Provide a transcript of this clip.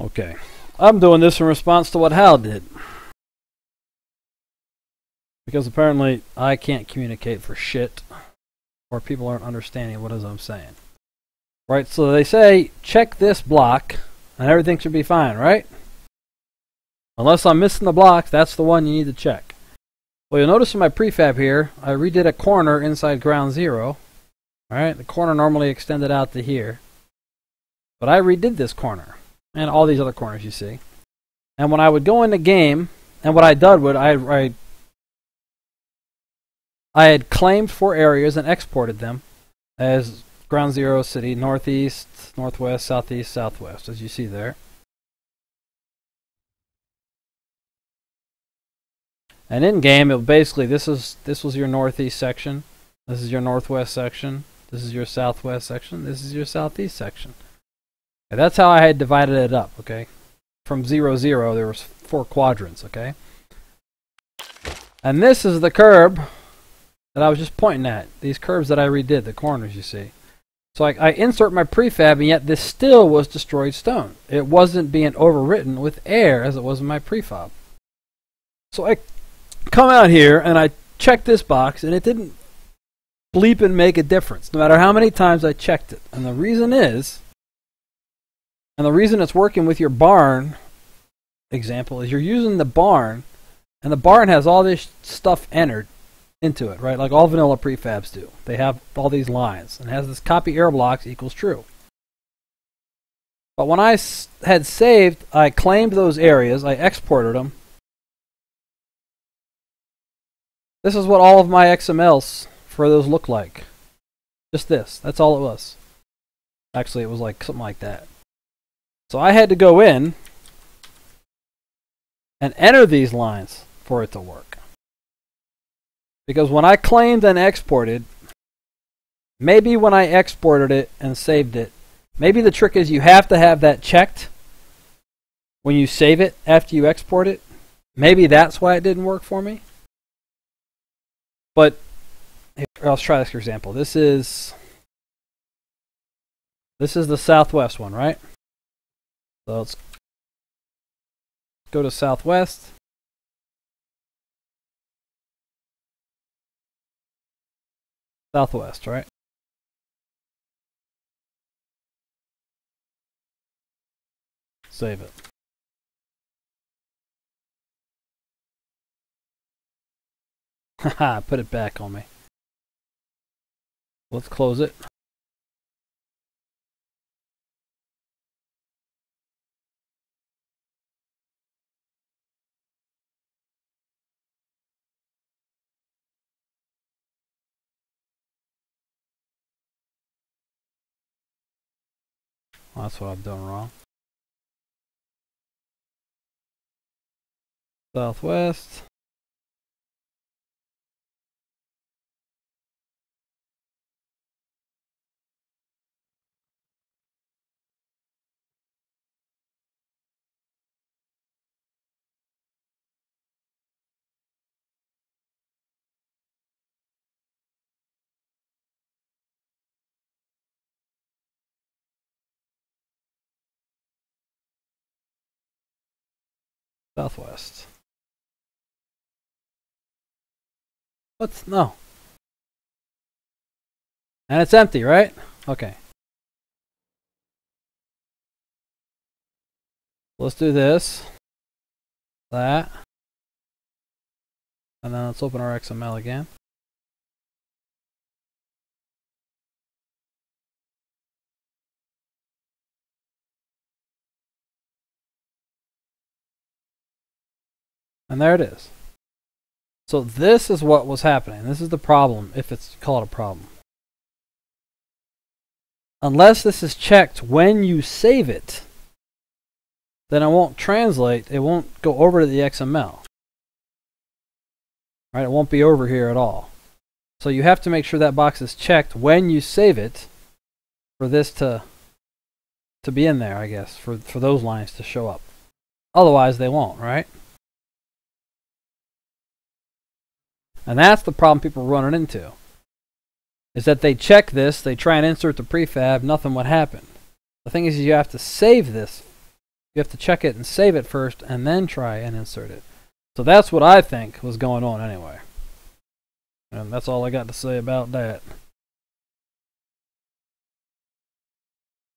Okay, I'm doing this in response to what Hal did. Because apparently I can't communicate for shit, or people aren't understanding what it is I'm saying. Right, so they say, check this block, and everything should be fine, right? Unless I'm missing the block, that's the one you need to check. Well, you'll notice in my prefab here, I redid a corner inside ground zero. Alright, the corner normally extended out to here. But I redid this corner, and all these other corners you see. And when I would go in the game, and what I did was I had claimed 4 areas and exported them as ground zero city, northeast, northwest, southeast, southwest, as you see there. And in game, it basically this was your northeast section, this is your northwest section, this is your southwest section, this is your southeast section. And that's how I had divided it up. Okay, from 0, 0, there was 4 quadrants. Okay, and this is the curb that I was just pointing at. These curves that I redid, the corners you see. So I insert my prefab, and yet this still was destroyed stone. It wasn't being overwritten with air as it was in my prefab. So I come out here and I check this box, and it didn't bleep and make a difference, no matter how many times I checked it. And the reason is, and the reason it's working with your barn example is you're using the barn, and the barn has all this stuff entered into it, right? Like all vanilla prefabs do. They have all these lines, and it has this copy air blocks equals true. But when I had saved, I claimed those areas, I exported them. This is what all of my XMLs for those look like. Just this. That's all it was. Actually, it was like something like that. So I had to go in and enter these lines for it to work. Because when I claimed and exported, maybe when I exported it and saved it, maybe the trick is you have to have that checked when you save it after you export it. Maybe that's why it didn't work for me. But let's try this for example. This is the southwest one, right? So let's go to southwest. Southwest, right? Save it. Haha, put it back on me. Let's close it. Well, that's what I've done wrong. Southwest. Southwest. What's no? And it's empty, right? Okay. Let's do this. That. And then let's open our XML again. And there it is. So this is what was happening. This is the problem, if it's call it a problem. Unless this is checked when you save it, then it won't translate. It won't go over to the XML. Right? It won't be over here at all. So you have to make sure that box is checked when you save it for this to be in there, I guess, for those lines to show up. Otherwise, they won't, right? And that's the problem people are running into. Is that they check this, they try and insert the prefab, nothing would happen. The thing is you have to save this You have to check it and save it first, and then try and insert it. So that's what I think was going on anyway. And that's all I got to say about that.